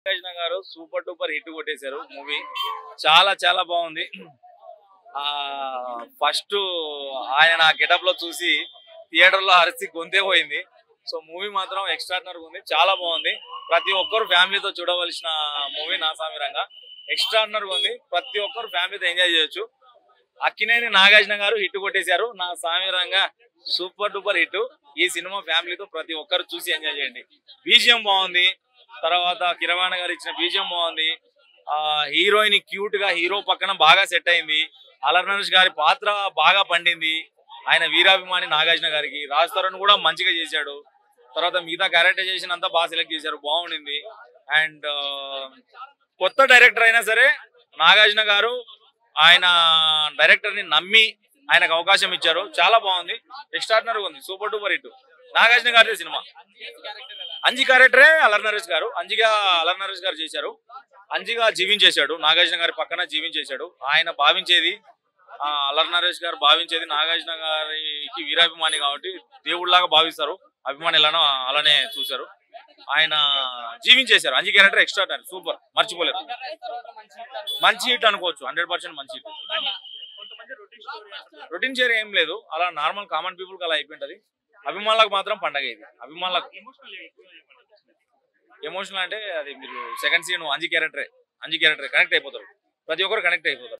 నాగార్జున గారు super duper hit కొట్టేశారు movie. చాలా చాలా బాగుంది. ఫస్ట్ ఆయన గెటప్ లో చూసి థియేటర్ లో అరిసి గొంతే పోయింది. సో మూవీ మాత్రం ఎక్స్ట్రాడినరీ ఉంది, చాలా బాగుంది. ప్రతి ఒక్కరు ఫ్యామిలీతో చూడవలసిన మూవీ నా సామిరంగా. ఎక్స్ట్రాడినరీ ఉంది, ప్రతి ఒక్కరు ఫ్యామిలీతో ఎంజాయ్ చేయొచ్చు. అక్కినేని నాగార్జున గారు హిట్ కొట్టేశారు. నా సామిరంగా సూపర్ డూపర్ హిట్. ఈ సినిమా ఫ్యామిలీతో ప్రతి ఒక్కరు చూసి ఎంజాయ్ చేయండి. బీజిఎం బాగుంది, తర్వాత కిరవాణ గారు ఇచ్చిన బీజిఎం బాగుంది. హీరోయిన్ క్యూట్ గా హీరో పక్కన బాగా సెట్ అయింది. అల్లరి నరేష్ గారి పాత్ర బాగా పండింది. ఆయన వీరాభిమాని నాగార్జున గారికి. రాజ్ తరుణ్ కూడా మంచిగా చేశాడు. తర్వాత మిగతా క్యారెక్టరైజేషన్ అంతా బాగా సెలెక్ట్ చేశారు, బాగుండింది. అండ్ కొత్త డైరెక్టర్ అయినా సరే నాగార్జున గారు ఆయన డైరెక్టర్ ని నమ్మి ఆయనకు అవకాశం ఇచ్చారు. చాలా బాగుంది, ఎక్స్ట్రాడినరీ ఉంది, సూపర్ డూపర్ హిట్. నాగార్జున గారి సినిమా. అంజి క్యారెక్టరే అల్లరి నరేష్ గారు, అంజిగా అల్లరి నరేష్ గారు చేశారు. అంజిగా జీవించేశాడు, నాగార్జున గారి పక్కన జీవించేశాడు. ఆయన భావించేది, అల్లరి నరేష్ గారు భావించేది నాగార్జున గారికి వీరాభిమాని కాబట్టి దేవుడిలాగా భావిస్తారు. అభిమానులను అలానే చూశారు. ఆయన జీవించేశారు. అంజి క్యారెక్టర్ ఎక్స్ట్రాడినరీ, సూపర్, మర్చిపోలేరు. మంచి హిట్ అనుకోవచ్చు, 100% మంచి హిట్. రొటీన్ షేర్ ఏం లేదు, అలా నార్మల్ కామన్ పీపుల్ కి అలా అయిపోయింటది. అభిమానులకు మాత్రం పండగ ఇది. అభిమానులకు ఎమోషనల్ అంటే అది మీరు సెకండ్ సీన్ అంజి క్యారెక్టరే కనెక్ట్ అయిపోతారు, ప్రతి ఒక్కరు కనెక్ట్ అయిపోతారు.